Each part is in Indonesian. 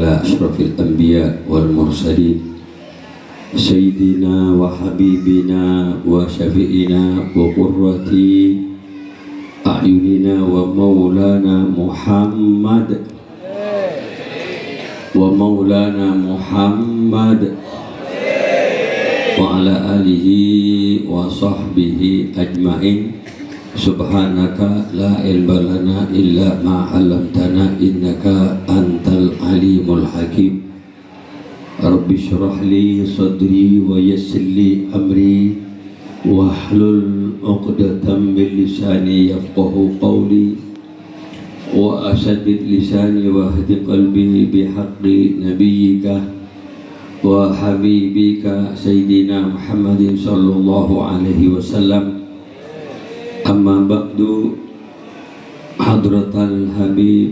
على أشرف الأنبياء والمرسلين سيدنا وحبيبنا وشفيئنا وقرة أعيننا ومولانا محمد وعلى آله وصحبه أجمعين. Subhanaka la ilma lana illa ma 'allamtana innaka antal alimul hakim. Rabbi shrah li sadri wa yassir li amri wahlul 'uqdatam min lisani yafqahu qawli wa asaddid lisani wa hdi qalbi bihaqqi nabiyyika wa habibika sayyidina Muhammadin sallallahu alaihi wasallam. Amma ba'du, Hadratal Habib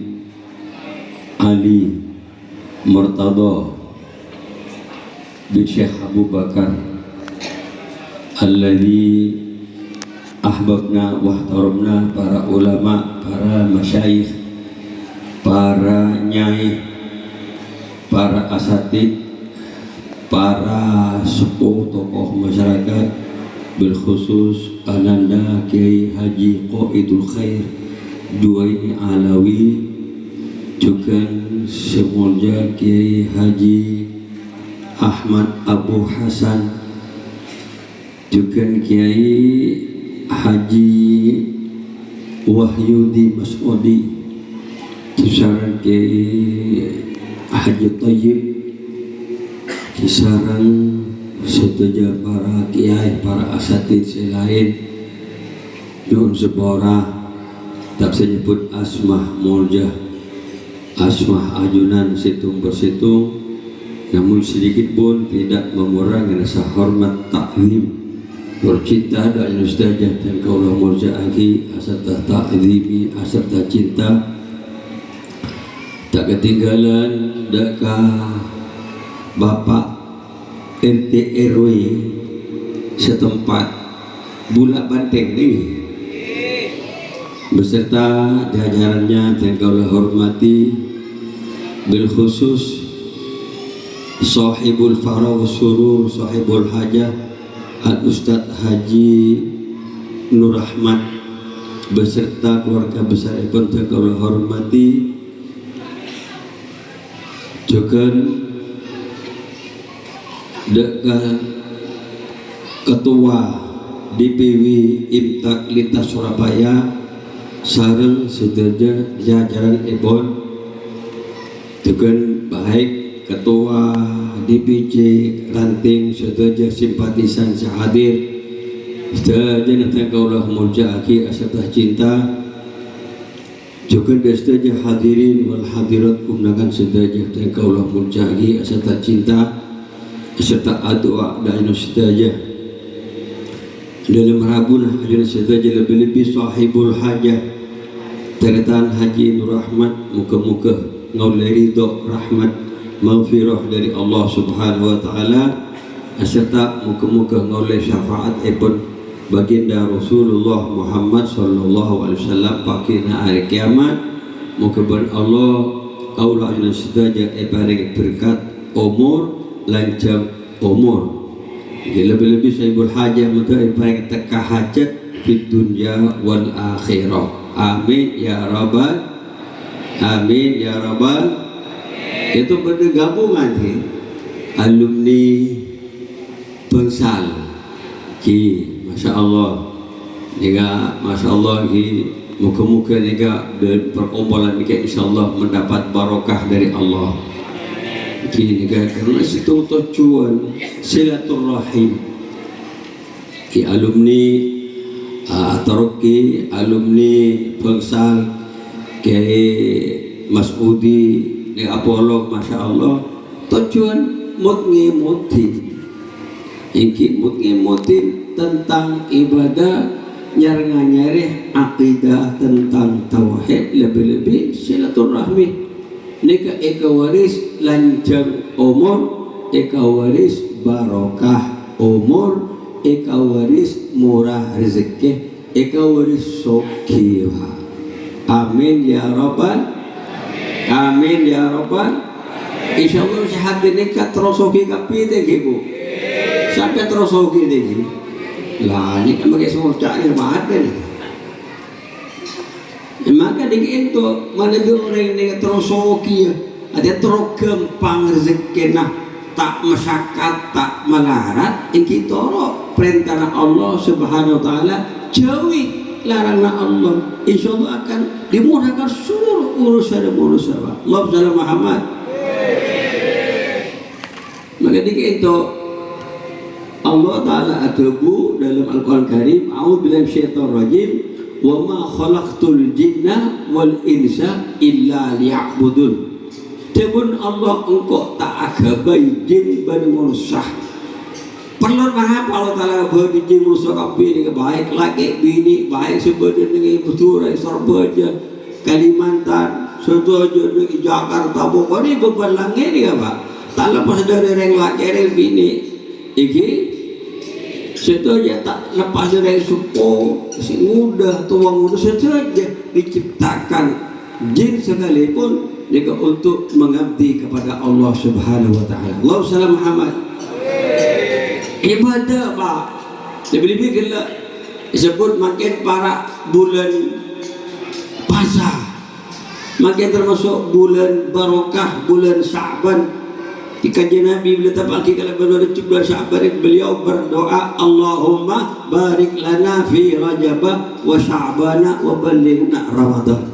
Ali Murtada bin Syekh Abu Bakar alladzi ahbabna wa ihtaramna, para ulama, para masyayikh, para nyai, para asatid, para sepuh tokoh masyarakat, bil khusus Ananda Kiai Haji Qaidul Khair Duaini Alawi, juga Semulja Kiai Haji Ahmad Abu Hasan, juga Kiai Haji Wahyudi Mas'udi, kisaran Kiai Haji Tayyib, kisaran setuju para kiai, para asatid selain Yun Sebora, tak menyebut asmah muljah, asmah ajunan situng bersitung, namun sedikit pun tidak mengurangi rasa hormat, taklim, bercinta dan ustazah dan kaulah muljah aki asata taklimi, asata cinta. Tak ketinggalan dekah Bapak RT RW setempat Bulak Banteng ini beserta jajarannya yang kaulah hormati, bil khusus sahibul farah wa surur, sahibul hajah Al Ustadz Haji Nur Ahmad beserta keluarga besar pun yang kaulah hormati, juga Ketua DPW Imtak Lintas Surabaya sareng sederja jajaran Ebon, juga baik Ketua DPC Ranting sederja simpatisan sahadir sederja nanti kaulah mulja aki asatah cinta, juga sederja hadirin wal hadirat undangan sederja nanti kaulah mulja aki asatah cinta serta adua dan saja dalam rabun hadir saja lebih-lebih sahibul hajah tertaan Haji Nur Rahmat, muka-muka ngaulai ridho rahmat maghfirah dari Allah subhanahu wa ta'ala, serta muka-muka ngaulai syafaat pun baginda Rasulullah Muhammad sallallahu alaihi wasallam pakina hari kiamat. Muka ben Allah Allah saja paling berkat umur lanjam umur, lebih-lebih sahibul hajah menurut paling teka hajat di dunia wal akhirah. Amin ya rabbal, amin ya rabbal. Itu pada gabungan ni alumni Pengsal ki masya Allah juga masya Allah ki muka-muka juga dan perkumpulan ni insyaallah mendapat barokah dari Allah. Kini karena situ tujuan silaturahim ki alumni Ataroki, alumni Pengsal Kiai Mas'udi di Apollo, masya Allah tujuan mut-ngimutin tentang ibadah, nyari akidah tentang tauhid, lebih-lebih silaturahmi. Nika eka waris lanjang umur, eka waris barokah umur, eka waris murah rezeki, eka waris sokiwa. Amin ya rabbal, amin ya rabbal. Insyaallah sehat ini kan terosoki kapi deh bu. Sampai terosoki deh. Lah ini kan pakai semurca air badan. Maka dikit itu mana orang dengan terosoki ya. Ada terus gampang rezeki nah tak masyakat tak melarat iki toro perintah Allah Subhanahu wa taala jauhi larangan Allah insyaallah akan dimudahkan seluruh urusan Allah Subhanahu Muhammad. Maka itu Allah taala atubu dalam Al-Qur'an Karim a'udzubillahi minasyaitonir rajim wa ma khalaqtul jinna wal insa illa liya'budun. Tebun Allah engkau tak agabai jin bani manusia. Perlu mahal Allah Taala bagi jin manusia kapi ni baik laki bini baik sebenarnya dengan betul Surabaya Kalimantan Surabaya dengan Jakarta pokoknya beban langit ni apa? Tak lepas dari orang laki orang bini. Iki setuju tak lepas dari supo si muda tua muda setuju diciptakan jin sekalipun juga untuk mengabdi kepada Allah Subhanahu wa taala. Allah Subhanahu Muhammad. Ibadah Pak. Lebih-lebih kalau disebut makin para bulan puasa. Makin termasuk bulan barokah, bulan Sya'ban. Di kajian Nabi beliau pagi kalau bulan Sya'ban beliau berdoa Allahumma barik lana fi Rajab wa Sya'bana wa ballighna Ramadan.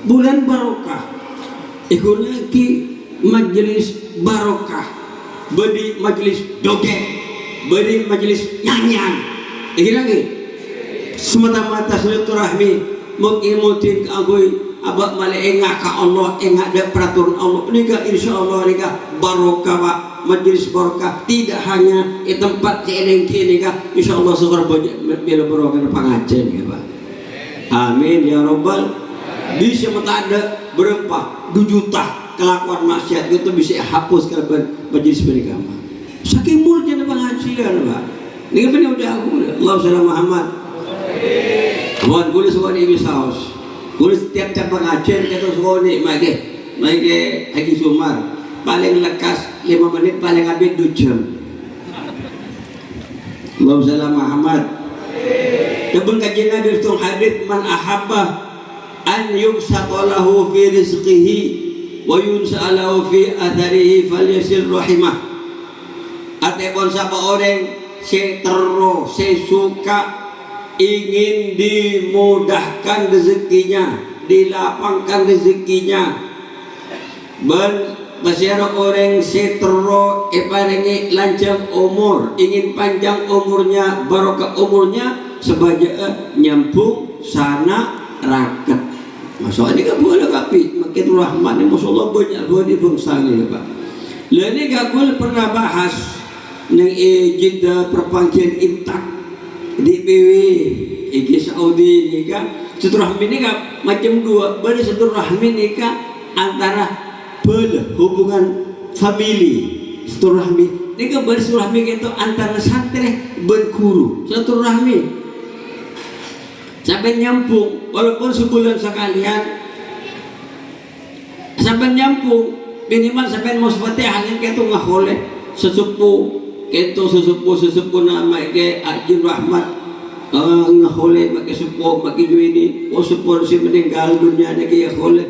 Bulan barokah. Ikut lagi majlis barokah, beri majlis dongeng, beri majlis nyanyian. Ikut lagi semata-mata silaturahmi mengimutin keagui abak malik engak ke Allah engak ada peraturan Allah nikah insyaallah nikah barokah Pak majlis barokah tidak hanya di tempat yang nikah insyaallah syukur bila barokah pengajian ya Pak. Amin ya rabbal. Bisa ada berapa 2 juta kelakuan maksiat itu bisa hapus kalau majelis beragama. Saking mulanya pengajian Pak. Ini kan udah aku Allah Subhanahu Muhammad. Buat boleh semua ini saus. Boleh setiap pengajian kita semua ini make Haji Sumar paling lekas 5 menit paling habis 2 jam. Allah Subhanahu Muhammad. Tebun kajian Nabi itu hadits man ahabba an yubsatalahu fi rizqihi wa yunsa'alahu fi atharihi falyasil rahimah. Atepun siapa orang saya suka ingin dimudahkan rezekinya, dilapangkan rezekinya. Masyarakat orang setero iparingi lanjang umur, ingin panjang umurnya, barokah umurnya sebagai nyambung sana rakyat. Masalah ini kan boleh tapi makin rahmat ni masyaallah banyak buat di bangsa ni Pak. Lah ni aku pernah bahas nang jeda perpanggilan imtak di PW iki Saudi ni kan silaturahmi ni kan macam dua beri silaturahmi ni kan antara hubungan family silaturahmi ni kan beri silaturahmi itu antara santri berguru silaturahmi sampai nyambung walaupun sebulan sekalian sampai nyambung minimal sampai mau Fatihah yang itu nggak boleh sesepuh itu sesepuh nama ke Ajin Rahmat nggak boleh pakai sepuh pakai ini oh sepuh si meninggal dunia ni ke boleh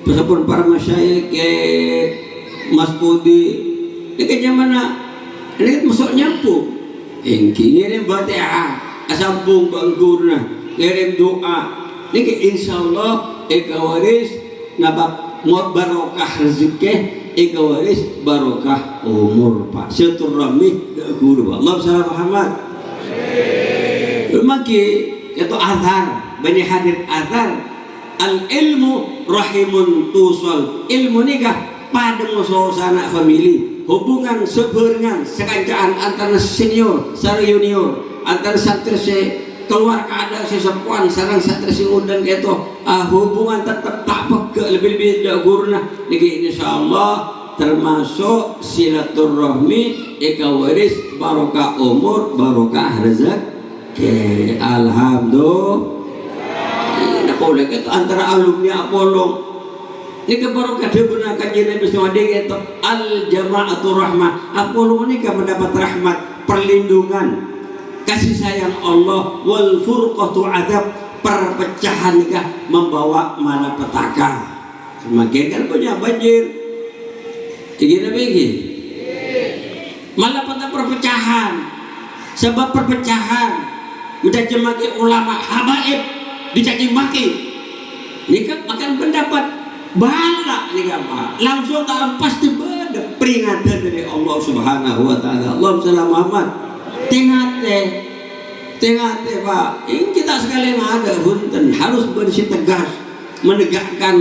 sesepuh para masyayikh ke Mas Budi ini ke mana ini masuk nyambung ngirim Fatihah sambung banggurna kirim doa ini insyaallah ikawaris nabak mau barokah rezeki ikawaris barokah umur Pak silaturahmi guru Allah Subhanahu Muhammad. Maki itu azhar bani hadir azhar al ilmu rahimun tusal ilmu nikah pada suasana family hubungan seberengan sekancaan antara senior sareng junior antara santri keluar keadaan sesepuan sarang santri undang gitu hubungan tetap tak pegel lebih-lebih guruna niki insyaallah termasuk silaturahmi ikawaris barokah umur barokah rezeki alhamdulillah. Nah boleh gitu antara alumni Apollo Nika barokah deuna kanjeng Nabi SAW itu al jama'atur rahmah. Apolo nika mendapat rahmat, perlindungan, kasih sayang Allah, wal furqatu adab, perpecahan nikah membawa malapetaka. Semakin kan punya banjir. Iki Nabi iki. Malapetaka perpecahan. Sebab perpecahan udah jemaki ulama habaib dicaci maki. Nikah makan pendapat bala nikah apa? Langsung tak pasti beda peringatan dari Allah Subhanahu wa taala. Allahumma shalli Muhammad. Tengate Pak, ini kita sekalian ada punten harus bersih tegas menegakkan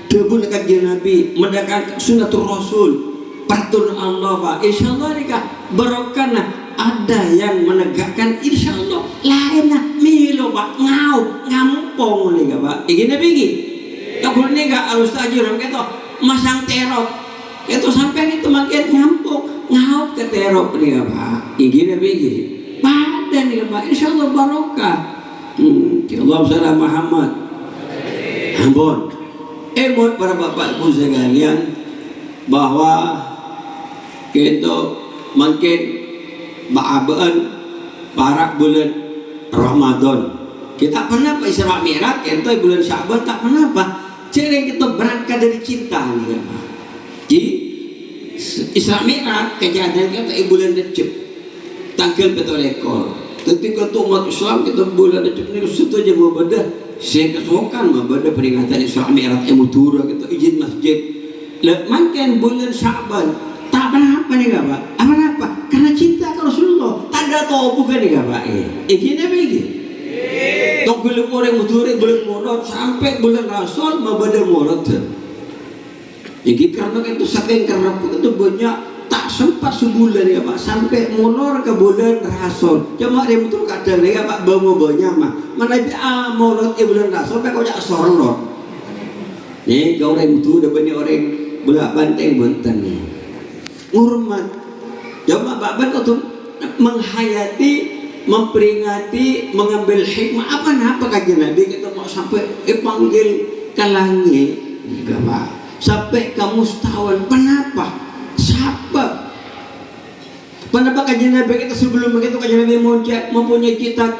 kebun kanjeng Nabi, menegakkan sunnatul Rasul, peraturan Allah Pak. Insyaallah nikah barokah ada yang menegakkan insyaallah lainnya milo Pak ngampung nikah Pak. Iki Nabi iki. Kabul nikah alus tajur gitu masang terop. Itu sampai itu makin ngampung ngaup ke terop nikah Pak. Iki Nabi iki. Padan nikah Pak. Insyaallah barokah. Allahumma shalli Muhammad. Ampun. Buat para bapak ibu sekalian bahwa kita makin ba'abaan para bulan Ramadan. Kita pernah Pak Isra Mi'raj kita bulan Sya'ban tak pernah Pak. Jadi kita berangkat dari cinta nih Pak. Jadi Isra Mi'raj kejadian kita bulan Rejab tanggal betul ekor. Ketika itu umat Islam kita bulan Rejab ini situ aja mau bedah. Saya kesukaan mau bedah peringatan Isra Mi'raj Mutura kita izin masjid. Makin bulan Sya'ban tak pernah apa nih Pak? Apa? Karena cinta ke Rasulullah. Tanda tahu bukan nih Pak? Ini Nabi ini. Tok bulan orang Mutura bulan Muharram sampai bulan Rasul mau bedah Muharram. Jadi karena itu saking karena itu banyak tak sempat sebulan ya Pak sampai molor ke bulan Rasul. Cuma dia betul kadang ya Pak bawa banyak mah. Mana dia molor bulan Rasul sampai kau jak sorot. Nih kau orang itu udah banyak orang belak banteng benten nih. Ngurmat. Coba Pak Ben untuk menghayati, memperingati, mengambil hikmah apa kajian Nabi kita mau sampai panggil ke langit, enggak Pak. Sampai ke mustawan. Kenapa? Siapa? Kenapa kajian Nabi kita sebelum begitu kajian Nabi mempunyai cita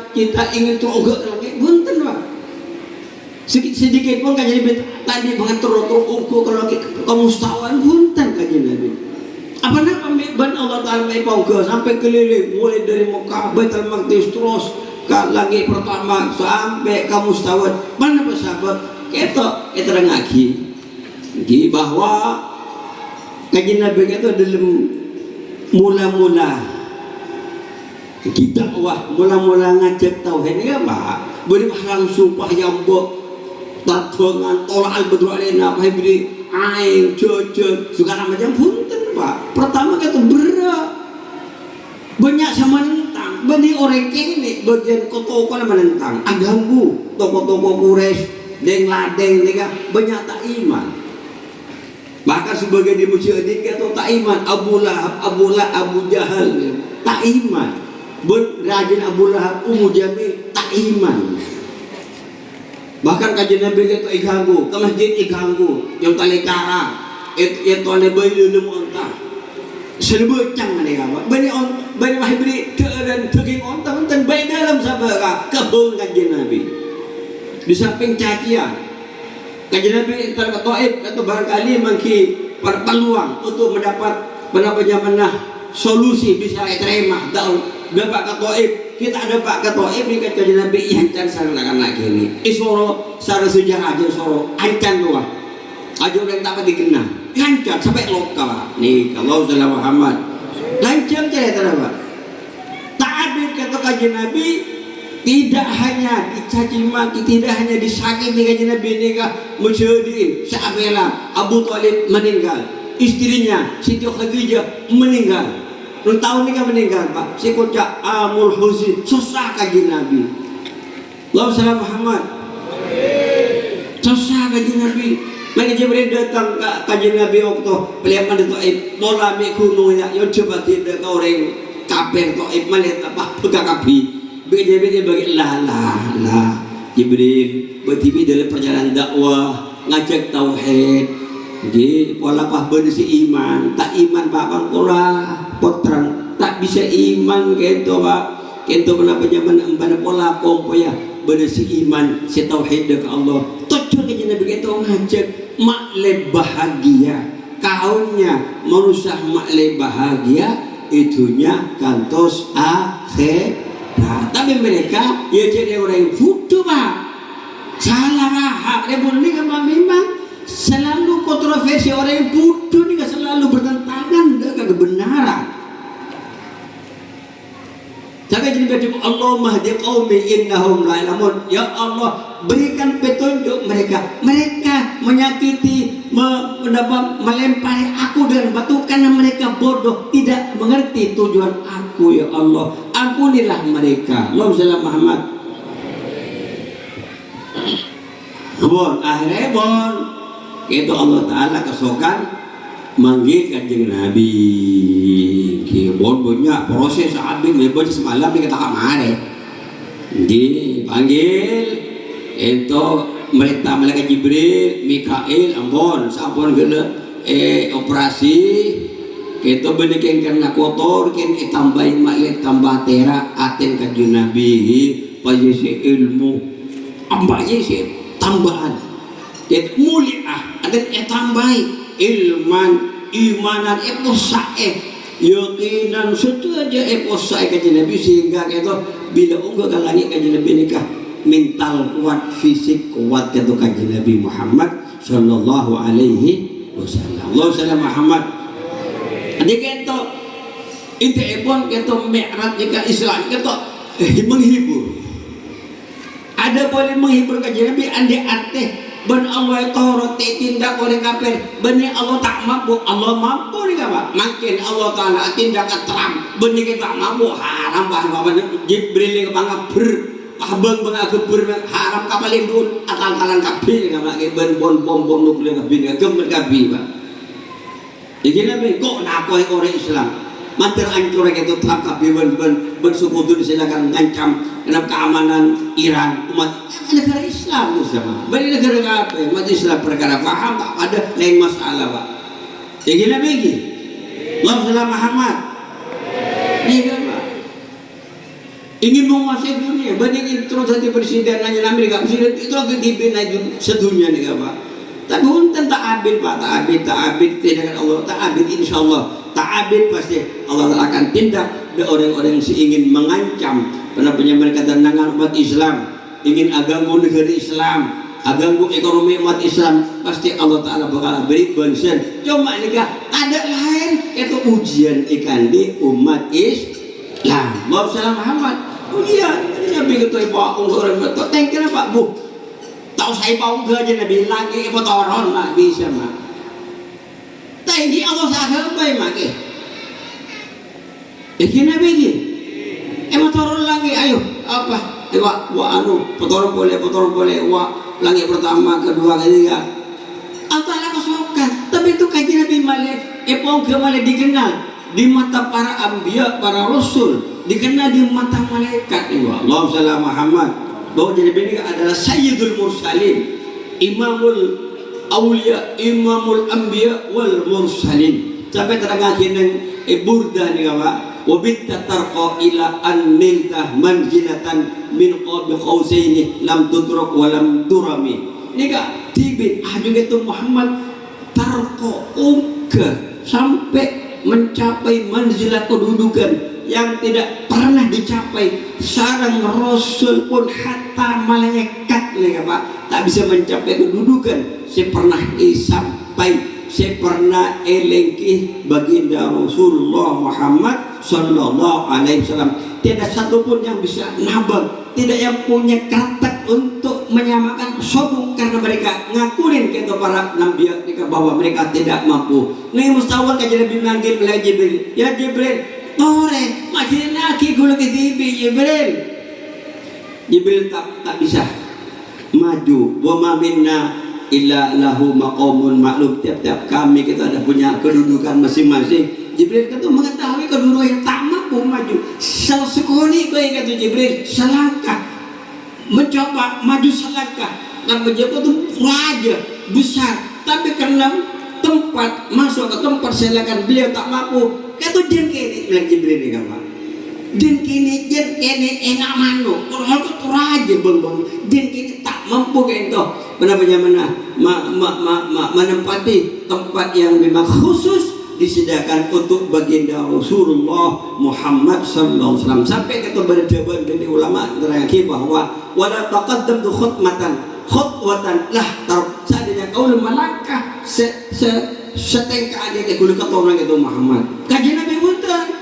ingin teroga ke langit? Bunten Pak. Sedikit pun kajian Nabi tadi mengatur ukur kalau ke mustawan bunten kajian Nabi. Apa nama ban Allah Taala ponggo sampai keliling mulai dari Mekah Baitul Maqdis terus ke langit pertama sampai ke mustawan. Mana sahabat? Kita lagi. Bahwa kajian Nabi itu dalam mula-mula kita mula-mula ngajak tauhid ya Pak boleh langsung Pak Yambo tatungan tolak al-badru alaina Pak Ibri aing jojon segala macam punten Pak. Pertama kita berat banyak sama nentang bani orang kini bagian toko menentang aganggu toko-toko Quraisy deng ladeng banyak tak iman. Bahkan sebagai di musyrikin itu tak iman. Abu Lahab, Abu Jahal tak iman. Rajin Abu Lahab, Ummu Jamil tak iman. Bahkan kajian Nabi itu iganggu, ke masjid iganggu, yang tali karang, yang tali bayi dulu muntah. Sebecang mana apa? Bani mahibri dan daging onta dan bayi dalam sabar kebun kajian Nabi. Di samping cacian. Kajian Nabi terkait Taif atau barangkali mungkin peluang untuk mendapat solusi bisa terima dapat ke Taif kita ada Pak ke Taif ini kajian Nabi yang can saranakan lagi ini isoro sara sejarah aja soro ancan doa aja yang tak dikenal ancan sampai lokal nih kalau Rasulullah Muhammad lancang cerita apa ta'abir kata kajian Nabi tidak hanya dicaci maki, tidak hanya disakiti kajian Nabi nikah musyrikin Sya'bela Abu Thalib meninggal, istrinya Siti Khadijah meninggal. Tahun nikah meninggal Pak. Si kocak Amul Husin susah kajian Nabi. Allahumma Muhammad. Susah kajian Nabi. Maka Jibril datang ke kajian Nabi waktu pelihapan di Taif, bola gunung ya, yang coba tidak kau orang kafir Taif melihat apa pegang api. Bagi Jibril bagi lah Jibril bertibi dalam perjalanan dakwah ngajak tauhid nggih pola pah si iman tak iman babang pola potran tak bisa iman gitu Pak itu kenapa zaman embana pola kompo ya si iman si tauhid ke Allah tujuan ke Nabi itu ngajak maklib bahagia kaunnya merusak maklib bahagia itunya kantos akhir. Nah, tapi mereka ya jadi orang yang bodoh Pak salah paham dia boleh kan memang selalu kontroversi orang yang bodoh ini selalu bertentangan dengan kebenaran. Sampai jadi Allah mahdi qaumi innahum la ya'lamun. Ya Allah berikan petunjuk mereka menyakiti melempari aku dengan batu karena mereka bodoh tidak mengerti tujuan aku. Ya Allah ampunilah mereka. Allahumma shalli Muhammad. Bon akhirnya bon itu Allah Ta'ala kesokan manggil kanjeng Nabi bon punya proses abdi mebon semalam di kata kamare dipanggil itu mereka malaikat Jibril Mikail ampun sampun geule operasi itu benekin karena kotor kan tambahin maklum tambah tera aten kanjeng Nabi pajisi ilmu ambaknya sih tambahan itu muliah ada tambahi ilman imanan sae yakinan setuju sae kanjeng Nabi sehingga itu bila unggah ke langit kanjeng Nabi nikah mental kuat fisik kuat itu kanjeng Nabi Muhammad sallallahu alaihi wasallam. Allahumma shalli Muhammad. Adik itu ipon itu mi'raj jika Islam itu menghibur. Ada boleh menghibur kanjeng Nabi ande arteh ben Allah Taurat tindak oleh kafir benih Allah tak mampu Allah mampu nih apa makin Allah Ta'ala tindak terang benih kita mampu haram bahwa Jibril yang ber abang ber haram kapal indun akal-akalan kabin nggak ben bom nuklir kabin gemer kabin Pak jadi Nabi kok nakoi orang Islam mater ancur itu terang kabin bersekutu silakan ngancam dalam keamanan Iran umat negara Islam sama bagi negara apa umat Islam perkara paham tak ada lain masalah Pak ya gini begini Allahumma Muhammad iya Pak ingin menguasai dunia bandingin terus saja presiden nanya Amerika presiden itu lagi dibina sedunia nih Pak tapi unten tak abid Pak tak abid tindakan Allah tak abid insya Allah tak abid pasti Allah akan tindak ada orang-orang yang ingin mengancam karena mereka tendangan umat Islam ingin aganggu negara Islam aganggu ekonomi umat Islam pasti Allah Ta'ala bakal beri bantuan cuma nikah ada lain itu ujian ikan di umat Islam Allahumma shalli Muhammad ujian Nabi ketua Pak orang betul tengkir Pak Bu tahu saya bau ke aja Nabi lagi motoron Mak bisa Mak tengki Allah sahabat baik Mak ini Nabi ini motoron lagi ayo apa wa potoron boleh wa langit pertama kedua ketiga Allah kesokan tapi itu kajian Nabi Malik kemana dikenal di mata para anbiya para rasul dikenal di mata malaikat Allahumma shalli Muhammad bahwa jadi ini adalah sayyidul mursalin imamul awliya imamul anbiya wal mursalin sampai terangkan burdah nih Pak wabitta tarqa ila an niltah manzilatan min qabi khausaini lam tudrak wa lam turami nika tibin juga itu Muhammad tarqa sampai mencapai manzilah kedudukan yang tidak pernah dicapai sarang Rasul pun hatta malaikat nih Pak tak bisa mencapai kedudukan saya pernah sampai saya pernah elengki baginda Rasulullah Muhammad Sallallahu Alaihi Wasallam tidak satupun yang bisa nabang tidak yang punya katak untuk menyamakan sombong karena mereka ngakurin ke para nabi bahwa mereka tidak mampu nih mustawal kajian Nabi manggil oleh Jibril ya Jibril tore masih lagi gula ke TV Jibril tak bisa maju wa ma minna illa lahu maqamun maklum tiap-tiap kami kita ada punya kedudukan masing-masing Jibril itu mengetahui kedua yang tak mampu maju sekali baik kata Jibril selangkah mencoba maju selangkah dan menjadi itu raja besar, tapi karena tempat masuk ke tempat silakan beliau tak mampu. Kata jen kene bilang Jibril ni kan, jen kene enggak mano, orang tu raja bang, jen kene tak mampu ke itu. Mana menempati tempat yang memang khusus disediakan untuk baginda Rasulullah Muhammad sallallahu alaihi wasallam. Sampai kata berdebat dari ulama terakhir bahwa wala taqaddamtu khutwatan lah seadanya kau melangkah setengah aja ke kulit kata orang itu Muhammad. Kajian Nabi punten.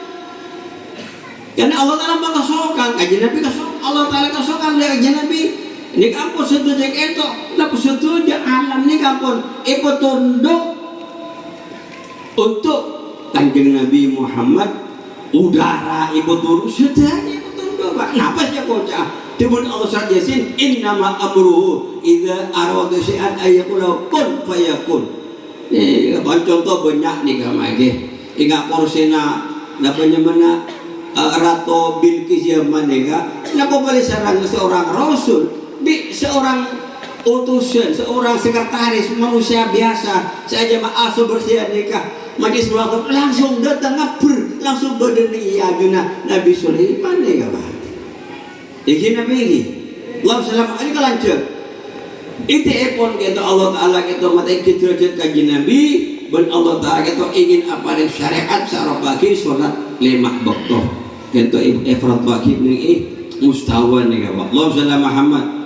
Karena Allah Taala mengasuhkan kajian Nabi Allah Taala kasuhkan kajian Nabi. Ini kampun setuju itu, lalu setuju alam ini kampun tunduk untuk kanjeng Nabi Muhammad. Udara ibu turun sudah ibu tunduk. Kenapa sih kocak? Timun Allah surat Yasin, innama amruhu idza arada syai'an ayyaqula kun fayakun. Contoh banyak nih kamage. Ingat porsena namanya mana Ratu Bilqis zaman nega. Napa boleh sarang seorang rasul? Seorang utusan, seorang sekretaris manusia biasa saja ma'asu bersih nikah majlis mulaqat langsung datang ngabur langsung badani ya guna Nabi Sulaiman nih kawan iki Nabi ini Allah salam ini kelanjut itu epon kita Allah Ta'ala kita matai kita kaji Nabi dan Allah Ta'ala kita ingin apa yang syariat secara bagi sholat 5 waktu kita ifrat bagi ini mustawan nih kawan Allah salam Muhammad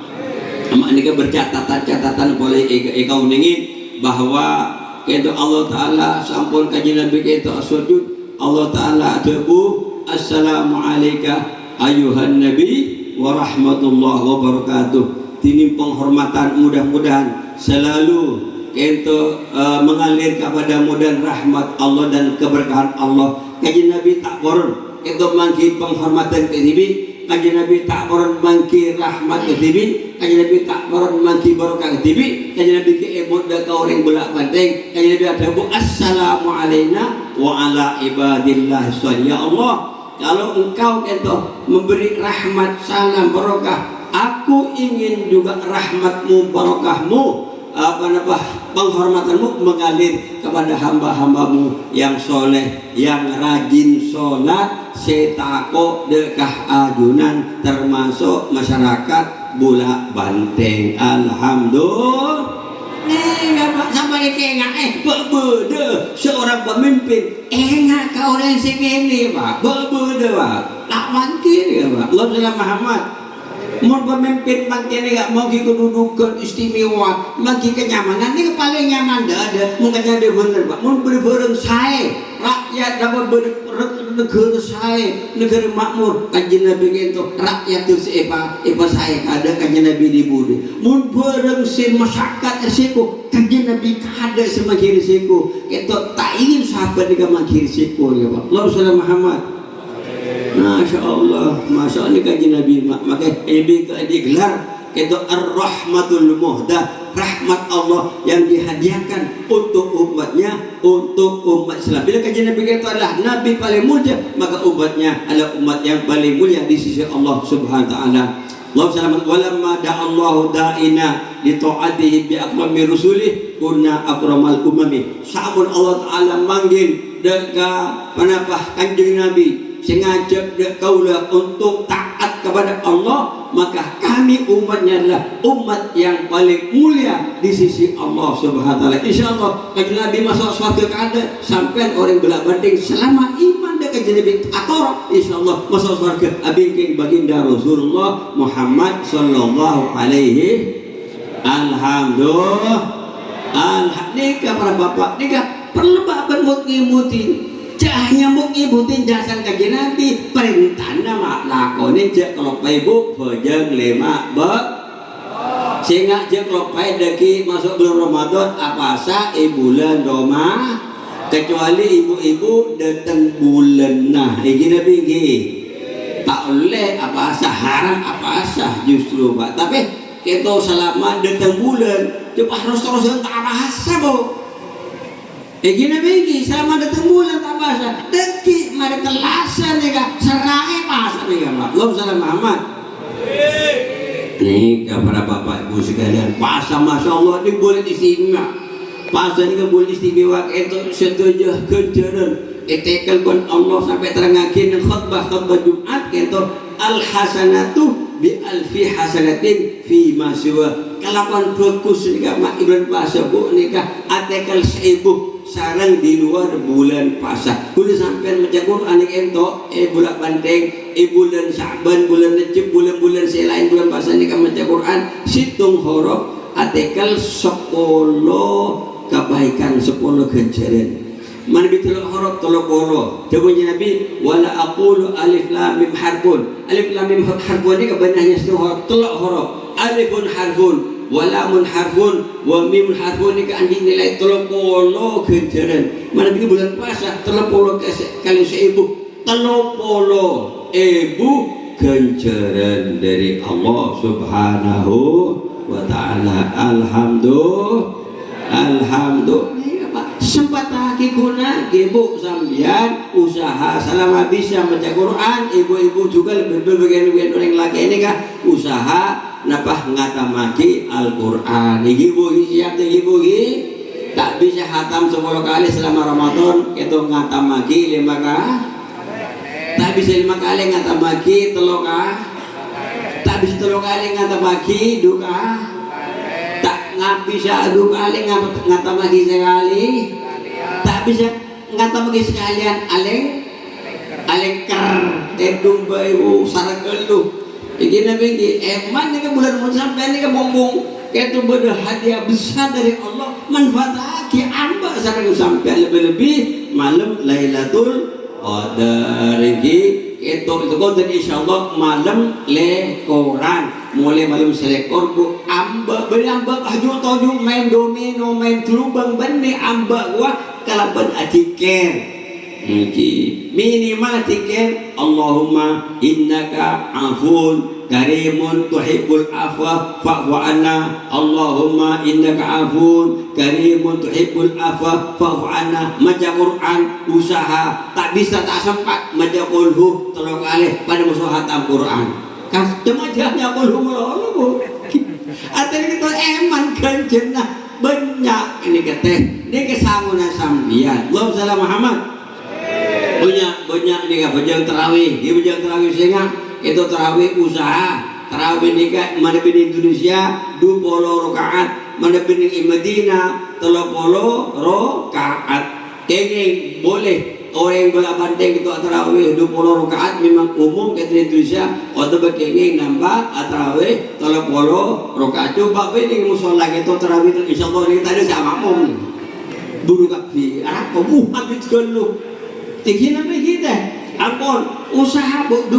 amak ini bercatatan boleh ikau ingin bahwa itu Allah Ta'ala sampun kaji Nabi kita sujud Allah Ta'ala tebu assalamualaikum ayuhan Nabi wa rahmatullahi wa barakatuh. Ini penghormatan mudah-mudahan selalu kita mengalir kepada mudah rahmat Allah dan keberkahan Allah. Kaji Nabi tak boron itu mangki penghormatan ke Nabi. Kaji Nabi tak boron mangki rahmat ke Nabi. Kaji Nabi tak boron mangki barokah ke Nabi. Kaji Nabi ke emot dah kau orang belak banteng. Kaji Nabi ada bu assalamu alaina wa ala ibadillah ya Allah. Kalau engkau itu memberi rahmat salam barokah, aku ingin juga rahmatmu barokahmu penghormatanmu mengalir kepada hamba-hambamu yang soleh, yang rajin sholat, setako dekah ajunan termasuk masyarakat Bulak Banteng. Alhamdulillah. Sampai kengak berbeda seorang pemimpin enggak ke orang segini pak berbeda pak tak mungkin ya pak Allah Salam Muhammad mau pemimpin makin enggak mau kedudukan istimewa makin kenyamanan ini paling nyaman dah ada mungkin ada bener pak mau berbareng saya rakyat dapat negara saya negara makmur kajian Nabi itu rakyat itu siapa saya ada kajian Nabi di budi mau bareng si masyarakat resiko kajian Nabi ada semakin resiko kita tak ingin sahabat juga makin resiko ya pak Allah Salam Muhammad. Masya Allah, Masya Allah kajian Nabi maka ini digelar itu ar-rahmatul muhdah rahmat Allah yang dihadiahkan untuk umatnya untuk umat Islam. Bila kajian Nabi itu adalah Nabi paling mulia maka umatnya adalah umat yang paling mulia di sisi Allah Subhanahu Wa Taala. Allah Subhanahu walamma da'allahu da'ina li ta'atihi bi aqwami rusulih kunna akramal umami. Sahabat Allah Taala manggil deka panapah kanjeng Nabi sengaja kaulah untuk taat kepada Allah maka kami umatnya adalah umat yang paling mulia di sisi Allah Subhanahu Wa Taala. Insyaallah kajian Nabi masuk surga kada sampai orang belak banding selama iman dengan kajian Nabi atau insyaallah masuk surga abingking baginda Rasulullah Muhammad sallallahu alaihi alhamdulillah. Alhamdulillah para bapak nika perlu bapak muti hanya mau ibutin jasan kajian Nabi perintah nama lakonin cek kalau ibu bojeng lima sehingga cek kalau deki masuk bulan Ramadan apa sah bulan Roma kecuali ibu-ibu datang bulan nah ini Nabi tak oleh apa sah haram apa sah justru pak tapi kita selama datang bulan coba harus terus tak bahasa bu gini begini selama datang bulan tak bahasa deki mari kelasan ya kak serai bahasa nih kak Allah Salam Muhammad Nih kepada bapak ibu sekalian, puasa masya Allah ini boleh istimewa. Puasa ini boleh istimewa itu setuju kencaran. Etekel pun Allah sampai terangkan khutbah Jumat itu al hasanatu bi alfi hasanatin fi maswa. Kalapan fokus nikah mak ibadah puasa bu nikah atekel 1000 sarang di luar bulan puasa. Kudu sampai baca Quran itu bulan banteng, bulan Syaban, bulan Rejab, bulan-bulan selain bulan puasa ini kan baca Quran. Situng huruf artikel 10 kebaikan, 10 ganjaran. Mana betul huruf 30. Jawabnya Nabi, wala aqulu alif lam mim harfun. Alif lam mim harfun ini kebenarnya huruf 3 huruf. Alifun harfun, walamun harfun, wa mim harfun ini kan dinilai 30 ganjaran. Mana begitu bulan puasa 30 kali 1000, 30.000 ganjaran dari Allah Subhanahu wa taala. Alhamdulillah. Sempat lagi guna ibu sambian usaha selama bisa baca Quran. Ibu-ibu juga lebih bagian orang laki ini kan usaha napah ngatamaki Al-Quran. Ibu siap ibu tak bisa hatam 10 kali selama Ramadan itu ngatamaki 5 kali. Tak bisa 5 kali ngatamaki 3 kali. Tak bisa 3 kali ngatamaki 2 kali. Tak bisa 2 kali ngatamaki sekali. Tak bisa ngatamaki sekalian alengker domba ibu sarakal lu. Iki nabi iki eman nih bulan mau sampai nih bombong. Itu berhadiah besar dari Allah. Manfaatnya amba sarang sampai lebih-lebih malam Lailatul Qadar iki. Itu konten insyaallah malam lekoran mulai malam selekor bu amba haju toju main domino main telubang bani amba gua kalaban atiker minimal atiker Allahumma innaka afun karimun tuhibbul afwa fa'fu anna. Allahumma innaka afun karimun tuhibbul afwa fa'fu anna. Maca Quran usaha tak bisa tak sempat maca qulhu 3 kali pada musuh hatam Quran kan cuma jahnya qulhu melulu bu atau kita eman ganjena banyak ini keteh ini kesangunan sambian Allahumma shalli Muhammad banyak ini kan bajang terawih dia bajang terawih sehingga itu terawih usaha terawih nikah mana di Indonesia 20 rakaat mana di Madinah 30 rakaat kenging boleh orang yang bolak-balik itu terawih 20 rakaat memang umum ke Indonesia atau kenging nambah terawih 30 rakaat coba ini musola itu terawih insyaallah ini tadi sama makmum buru kafi apa habis dulu tinggi namanya kita ampun usaha 20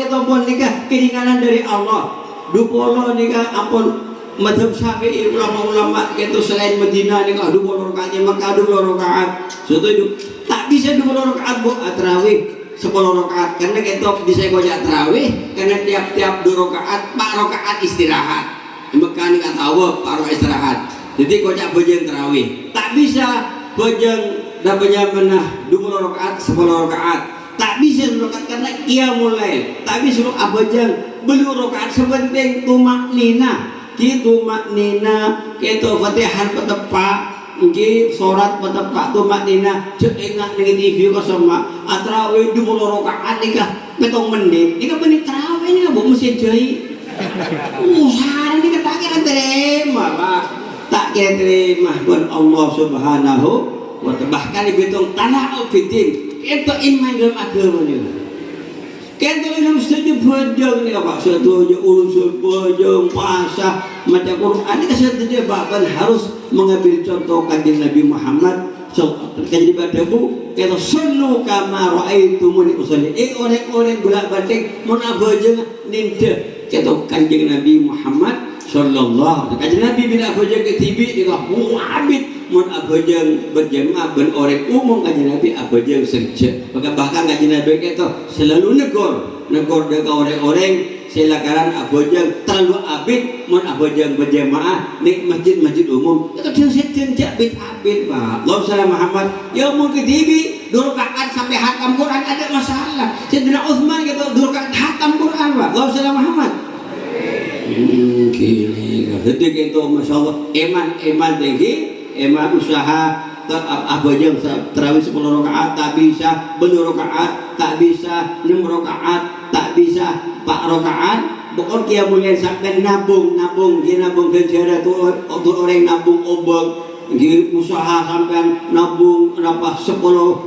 kita pun nikah keringanan dari Allah 20 nikah ampun madhab syafi'i ulama-ulama itu selain Madinah nikah 20 rakaatnya Makkah 20 rakaat setuju tak bisa 20 rakaat bu tarawih 10 rakaat karena kita bisa kojak tarawih karena tiap-tiap 2 rakaat 4 rakaat istirahat Makkah nikah tahu 4 rakaat istirahat jadi kojak bojeng tarawih tak bisa bojeng dapatnya pernah 20 rakaat 10 rakaat tak bisa rakaat karena ia mulai tak bisa abajang belu rakaat sepenting tumak nina gitu maknina gitu Fatihah petepak nggih surat petepak tumak nina cek ingat dengan TV kok sama atrawih 20 rakaat nikah 7 menit nikah menit tarawih ini bu mesin jahit usaha ini tak kira terima pak tak kira terima pun Allah Subhanahu wa ta'ala bahkan dibitung tanah fitin itu iman dalam agama ni kan dalam setuju bojong ni apa setuju urusan bojong puasa baca Quran ini setuju bahkan harus mengambil contoh kanjeng Nabi Muhammad jadi pada bu kita sallu kama ra'aitumuni usolli orang-orang bolak-balik mun bojong ninda kita kanjeng Nabi Muhammad sallallahu alaihi wasallam Nabi bila bojong ke TV dia muabid mun abojang berjamaah ben orang umum kajian Nabi abojang serja bahkan kajian Nabi itu selalu negor dekat orang-orang silakan abojang terlalu abid mun abojang berjamaah di masjid umum itu dia sejak abid pak Allahumma shalli Muhammad ya mun ke TV 2 rakaat sampai hatam Quran ada masalah Sayyidina Utsman gitu 2 rakaat hatam Quran pak Allahumma shalli Muhammad Kini ketika itu masya Allah eman tinggi, eman usaha apa jam terawih 10 rakaat tak bisa, 2 rakaat tak bisa, 6 rakaat tak bisa, 4 rakaat. Pokok kia mulai sampai nabung kerja tu orang nabung obeng, usaha sampai nabung berapa 10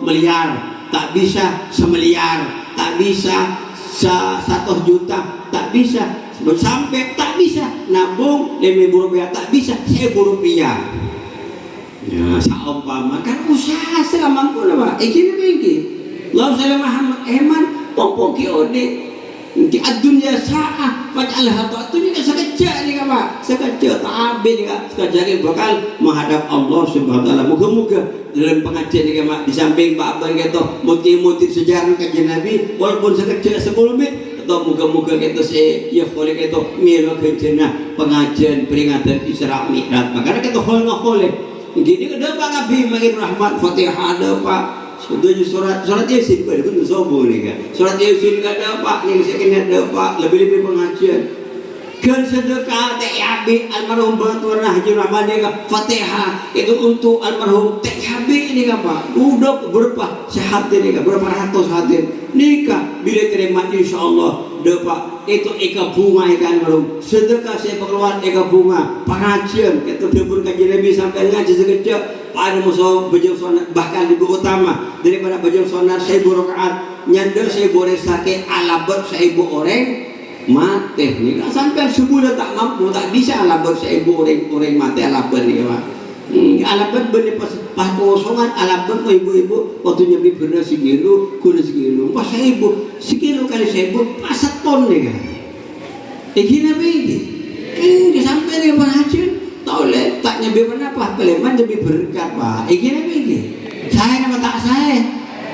miliar tak bisa, 1 miliar tak bisa, 1 juta tak bisa, sampai tak bisa nabung 5.000 rupiah tak bisa 1.000 rupiah. Ya, saumpama kan usaha selama pun apa? Ini begini. Lalu saya Muhammad Eman pompong kiode. Di dunia saah faj'alha ta'atu ni sekejap ni apa? Sekejap tak habis ni sekejap ni bakal menghadap Allah Subhanahu wa taala. Moga-moga dalam pengajian ni mak di samping Pak Abang kata motif-motif sejarah kajian Nabi walaupun sekejap 10 minit atau moga-moga kata saya ya boleh kata milo kajian pengajian peringatan Isra Mi'raj. Makanya kata boleh gini ada Pak Nabi makin rahmat Fatihah ada Pak setuju surat Yasin pada pun sobo ni kan surat Yasin ada Pak ni saya kena ada Pak lebih-lebih pengajian kan sedekah THB almarhum Batur Haji Rahman ni kan Fatihah itu untuk almarhum THB ni kan Pak udah berapa sehat ni kan berapa ratus hadir nikah bila terima insyaallah Pak itu eka bunga ikan almarhum sedekah saya pengeluaran eka bunga pengajian kita pun kaji Nabi sampai ngaji sekejap pada musuh bajang sunat bahkan lebih utama daripada bajang sunat 1.000 rakaat nyanda 1.000 orang sakit alabat 1.000 orang mati ni kan sampai sebulan tak mampu tak bisa alabat 1.000 orang mati alabat ni Pak alabat benih pas kosongan alabat ibu-ibu waktu nyambi benar sekilo kula sekilo pas 1.000 sekilo kali 1.000 pas 1 ton ni kan gini begini sampai ni pengajian tak boleh tak nyambi apa Peleman nyambi berkat Pak begini saya nama tak saya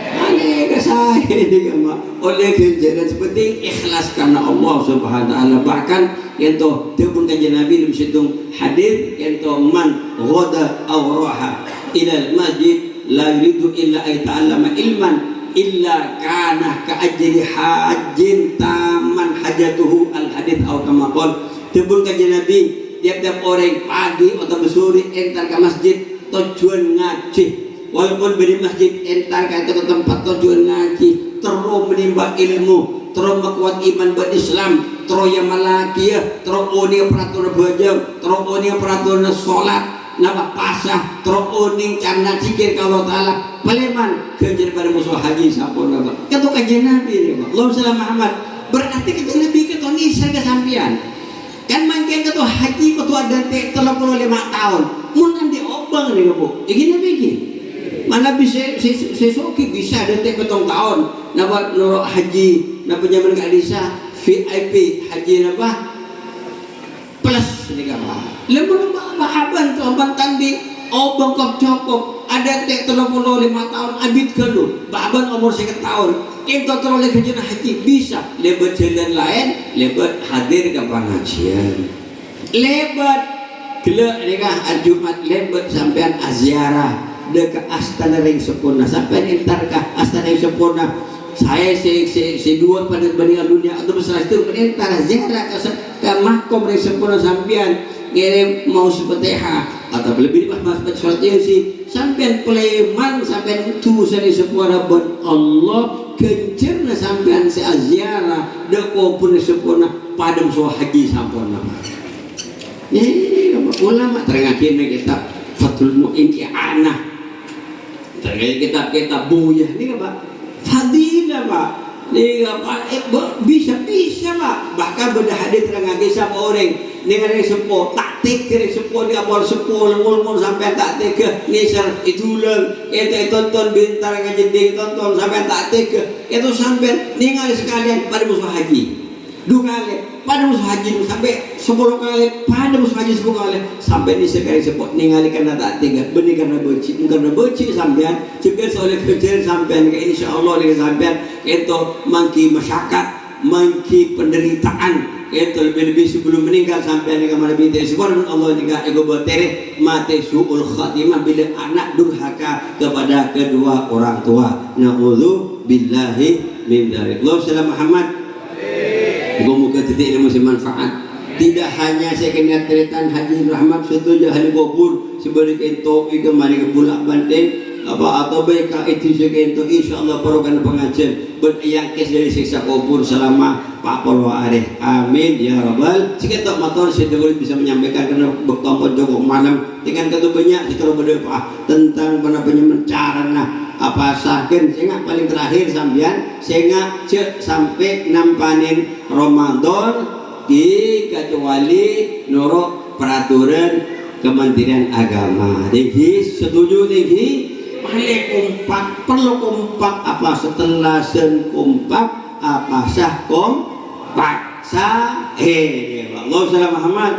aneh ke saya ini mak oleh kerja seperti ikhlas karena Allah Subhanahu wa taala bahkan yang tu dia pun kajian Nabi dalam situng hadis yang tu man ghada aw raha ila al masjid la yuridu illa ay ta'allama ilman illa kana ka ajri hajjin taman hajatuhu al hadis atau kama qol dia pun kajian Nabi tiap-tiap orang pagi atau sore entar ke masjid tujuan ngaji walaupun beri masjid entar ke tempat tujuan ngaji terus menimba ilmu terus mekuat iman berislam terus yang malakiyah terus uning peraturan bajang terus uning peraturan sholat nama pasah terus uning carna zikir ke Allah Ta'ala Paleman kerja pada musuh haji sampun apa itu kajian Nabi ini Allahumma salli Muhammad berarti kajian Nabi ke Indonesia kesampian kan mangkeng ketua haji ketua dante 35 tahun mun nanti obang nih Bu gini begini mana bisa sesoki bisa dante ketong tahun napa nurut haji napa zaman gak bisa VIP haji napa plus ini apa lemur mahaban tuh abang tandi obang kok cokok ada tek 35 tahun abid ke lu abang umur 50 tahun itu teroleh kerja haji bisa lebat jalan lain lebat hadir ke pengajian lebat gelak ni kan Jumat lebat sampean aziarah dekat astana ring sempurna sampai entar ke astana ring sempurna saya si dua pada bandingan dunia atau besar itu entar ziarah ke makom ring sempurna sampean ngirim mau Fatihah atau lebih pas mas surat Yasin sampean Paleman sampean tu seni sepura bon Allah kencerna sampean si aziarah deko pun sempurna padam so haji sampurna ulama terengakin kitab Fathul Mu'in i'anah terkait kitab-kitab buyah ni apa fadilah Pak ni apa bisa Pak bahkan benda hadis terengakin siapa orang dengan yang sepuh tak tega sepuh ni abang sepuh lengul sampai tak tega nisar itulah kita tonton bintar ngaji tonton sampai tak tega itu sampai ningali sekalian pada musuh haji 2 kali pada musuh haji sampai 10 kali pada musuh haji 10 kali sampai ni sekali sepuh ningali karena tak tega benih karena benci sampean juga soalnya kerja sampean insyaallah dengan sampean itu mangki masyarakat mangki penderitaan itu lebih-lebih sebelum meninggal sampai dengan mana binti subhanallah Allah juga ego botere mati suul khatimah bila anak durhaka kepada kedua orang tua na'udzu billahi min dzalik. Allahumma shalli Muhammad muga-muga titik ilmu manfaat Tidak hanya saya kena teritan Haji Rahmat setuju hari kubur sebagai ento ikan mari ke bulak banten apa atau baik itu sebagai ento insyaallah perokan pengajian yang kes dari siksa kubur selama 40 hari. Amin ya rabbal. Sekitar motor saya bisa menyampaikan karena bertompok joko malam dengan kata banyak kita berdoa tentang penapanya mencarana apa saken sehingga paling terakhir sampean sehingga sampai nampanin Ramadan dikecuali nurut peraturan Kementerian Agama. Tinggi setuju tinggi paling kompak perlu kompak apa setelah sen kompak apa sah kompak sah Allah salam Muhammad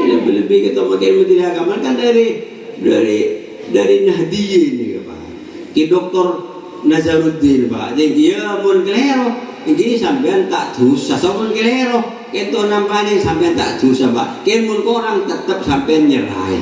lebih-lebih kita makin Kementerian Agama kan dari Nahdien nih Pak ki Doktor Nazaruddin Pak tinggi ya mun kelero ini sampean tak dosa, somun kelero, kento nampani sampean tak dosa, Pak. Kemun orang tetap sampean nyerai.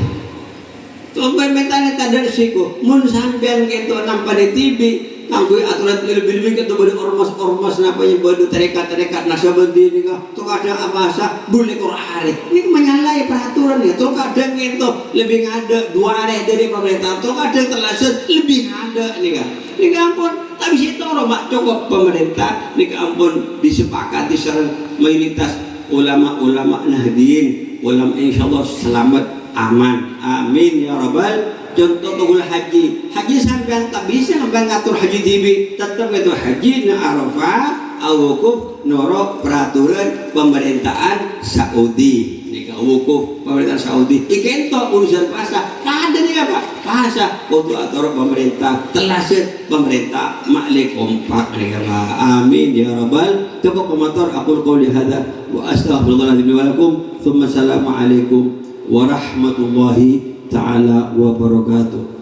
Sampai metane kadar siku, mun sampean kento nampani tibi, kanggo aturan lebih-lebih kento bade ormas-ormas napanya bade tarekat-tarekat Nasabanti nika, tuh kadang abasa boleh Qur'an. Ini menyalahi peraturan ya, tuh kadang kento lebih ngada 2 hari dari pemerintah, tuh kadang terlaksana lebih ngada nika. Nika ampun tak bisa tolong mak cukup pemerintah nika ampun disepakati secara mayoritas ulama-ulama Nahdien ulama insyaallah selamat aman amin ya rabbal. Contoh tugul haji sampean tak bisa sampean ngatur haji tibi tetap itu haji na Arafah awukuf noro peraturan pemerintahan Saudi nika wukuf pemerintahan Saudi ikento urusan pasar ada nih apa pasar kudu atur pemerintah telaset pemerintah maklik kompak nika amin ya rabbal. Cukup pemotor aku qouli hadza wa astaghfirullahaladzim wa lakum thumma assalamu alaikum warahmatullahi ta'ala wabarakatuh.